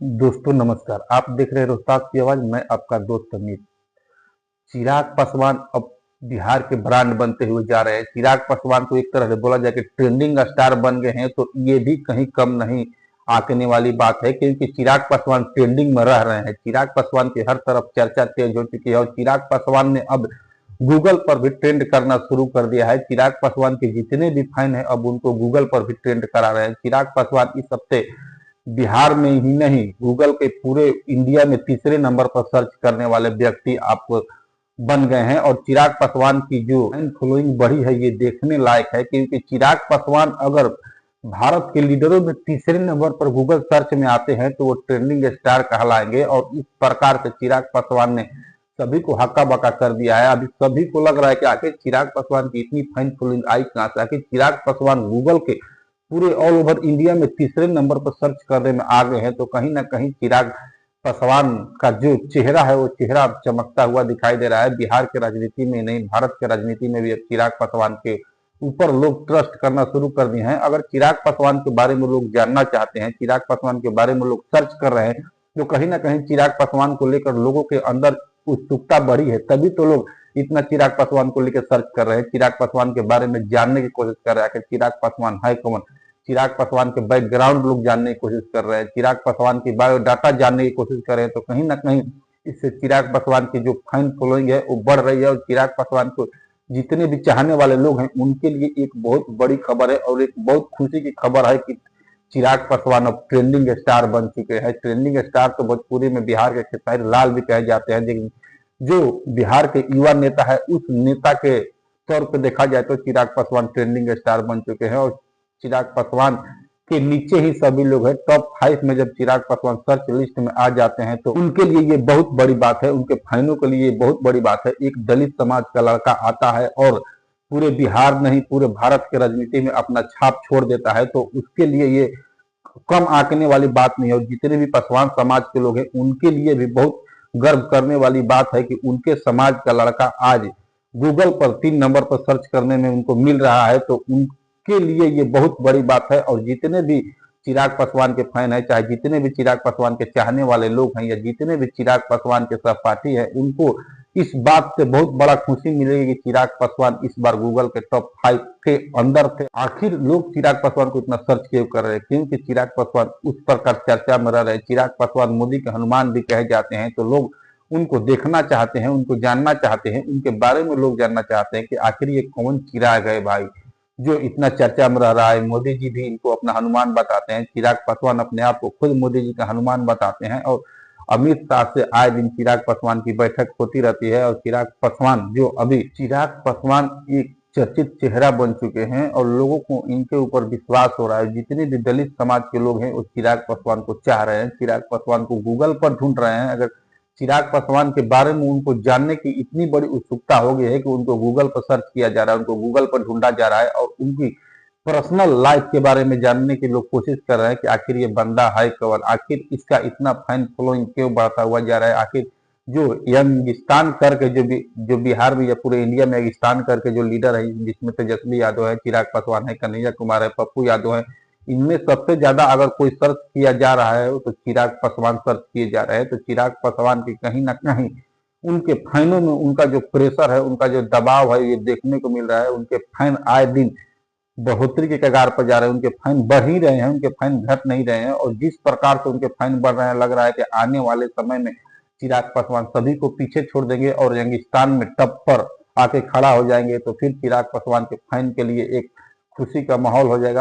दोस्तों नमस्कार। आप देख रहे हैं रोहतास की आवाज। मैं आपका दोस्त अमित। चिराग पासवान अब बिहार के ब्रांड बनते हुए जा रहे हैं। चिराग पासवान को एक तरह से बोला जाए कि ट्रेंडिंग स्टार बन गए हैं, तो ये भी कहीं कम नहीं आंकने वाली बात है, क्योंकि चिराग पासवान ट्रेंडिंग में रह रहे हैं। चिराग पासवान की हर तरफ चर्चा तेज हो चुकी है और चिराग पासवान ने अब गूगल पर भी ट्रेंड करना शुरू कर दिया है। चिराग पासवान के जितने भी फैन हैं अब उनको गूगल पर भी ट्रेंड करा रहे हैं। चिराग पासवान इस हफ्ते बिहार में ही नहीं, गूगल के पूरे इंडिया में तीसरे नंबर पर सर्च करने वाले व्यक्ति आप बन गए हैं। और चिराग पासवान की जो फैन फॉलोइंग बढ़ी है, ये देखने लायक है, क्योंकि चिराग पासवान अगर भारत के लीडरों में तीसरे नंबर पर गूगल सर्च में आते हैं तो वो ट्रेंडिंग स्टार कहलाएंगे। और इस प्रकार से चिराग पासवान ने सभी को हक्का बक्का कर दिया है। अभी सभी को लग रहा है कि आखिर चिराग पासवान की इतनी फैन फॉलोइंग आई कहां से। आखिर चिराग पासवान गूगल के पूरे ऑल ओवर इंडिया में तीसरे नंबर पर सर्च करने में आ गए हैं, तो कहीं ना कहीं चिराग पासवान का जो चेहरा है वो चेहरा अब चमकता हुआ दिखाई दे रहा है। बिहार के राजनीति में नहीं, भारत के राजनीति में भी अब चिराग पासवान के ऊपर लोग ट्रस्ट करना शुरू कर दिए हैं। अगर चिराग पासवान के बारे में लोग जानना चाहते हैं, चिराग पासवान के बारे में लोग सर्च कर रहे हैं, तो कहीं ना कहीं चिराग पासवान को लेकर लोगों के अंदर उत्सुकता बढ़ी है। तभी तो लोग इतना चिराग पासवान को लेकर सर्च कर रहे हैं, चिराग पासवान के बारे में जानने की कोशिश कर रहे हैं कि चिराग पासवान है कौन। चिराग पासवान के बैकग्राउंड लोग जानने की कोशिश कर रहे हैं, चिराग पासवान की बायोडाटा जानने की कोशिश कर रहे हैं। तो कहीं ना कहीं इससे चिराग पासवान की जो फैन फॉलोइंग है वो बढ़ रही है। और चिराग पासवान को जितने भी चाहने वाले लोग हैं उनके लिए एक बहुत बड़ी खबर है और एक बहुत खुशी की खबर है कि चिराग पासवान अब ट्रेंडिंग स्टार बन चुके हैं। ट्रेंडिंग स्टार तो भोजपुरी में बिहार के खेसारी लाल भी कहे जाते हैं, लेकिन जो बिहार के युवा नेता है उस नेता के तौर पर देखा जाए तो चिराग पासवान ट्रेंडिंग स्टार बन चुके हैं। और चिराग पासवान के नीचे ही सभी लोग हैं। टॉप 5 में जब चिराग पासवान सर्च लिस्ट में आ जाते हैं तो उनके लिए ये बहुत बड़ी बात है, उनके फैनों के लिए ये बहुत बड़ी बात है। एक दलित समाज का लड़का आता है और पूरे बिहार नहीं पूरे भारत के राजनीति में अपना छाप छोड़ देता है, तो उसके लिए ये कम आंकने वाली बात नहीं है। और जितने भी पासवान समाज के लोग हैं उनके लिए भी बहुत गर्व करने वाली बात है कि उनके समाज का लड़का आज गूगल पर 3 नंबर पर सर्च करने में उनको मिल रहा है, तो उनके लिए ये बहुत बड़ी बात है। और जितने भी चिराग पासवान के फैन है, चाहे जितने भी चिराग पासवान के चाहने वाले लोग हैं या जितने भी चिराग पासवान के सहपाठी हैं, उनको इस बात से बहुत बड़ा खुशी मिलेगी कि चिराग पासवान इस बार गूगल के टॉप 5 के अंदर थे। आखिर लोग चिराग पासवान को इतना सर्च क्यों कर रहे हैं? क्योंकि चिराग पासवान उस प्रकार चर्चा में रह रहे हैं। चिराग पासवान मोदी के हनुमान भी कहे जाते हैं, तो लोग उनको देखना चाहते हैं, उनको जानना चाहते हैं, उनके बारे में लोग जानना चाहते हैं कि आखिर ये कौन चिराग है भाई जो इतना चर्चा में रह रहा है। मोदी जी भी इनको अपना हनुमान बताते हैं, चिराग पासवान अपने आप को खुद मोदी जी का हनुमान बताते हैं। और अमित शाह से आए दिन चिराग पासवान की बैठक होती रहती है। और चिराग पासवान जो अभी चिराग पासवान एक चर्चित चेहरा बन चुके हैं और लोगों को इनके ऊपर विश्वास हो रहा है। जितने भी दलित समाज के लोग हैं वो चिराग पासवान को चाह रहे हैं, चिराग पासवान को गूगल पर ढूंढ रहे हैं। अगर चिराग पासवान के बारे में उनको जानने की इतनी बड़ी उत्सुकता हो गई है कि उनको गूगल पर सर्च किया जा रहा है, उनको गूगल पर ढूंढा जा रहा है और उनकी पर्सनल लाइफ के बारे में जानने की लोग कोशिश कर रहे हैं कि आखिर ये बंदा है कौन, आखिर इसका इतना फैन फॉलोइंग क्यों बढ़ता हुआ जा रहा है। आखिर जो यंगिस्तान करके जो बिहार में या पूरे इंडिया में यंगिस्तान करके जो लीडर है, जिसमें तेजस्वी यादव है, चिराग पासवान है, कन्हैया कुमार है, पप्पू यादव है, इनमें सबसे ज्यादा अगर कोई सर्च किया जा रहा है तो चिराग पासवान सर्च किए जा रहे हैं। तो चिराग पासवान की कहीं ना कहीं उनके फैनों में उनका जो प्रेशर है, उनका जो दबाव है, ये देखने को मिल रहा है। उनके फैन आए दिन बढ़ोतरी के कगार पर जा रहे हैं, उनके फैन बढ़ ही रहे हैं, उनके फैन घट नहीं रहे हैं। और जिस प्रकार से उनके फैन बढ़ रहे हैं, लग रहा है कि आने वाले समय में चिराग पासवान सभी को पीछे छोड़ देंगे और यंगिस्तान में टप पर आके खड़ा हो जाएंगे। तो फिर चिराग पासवान के फैन के लिए एक खुशी का माहौल हो जाएगा।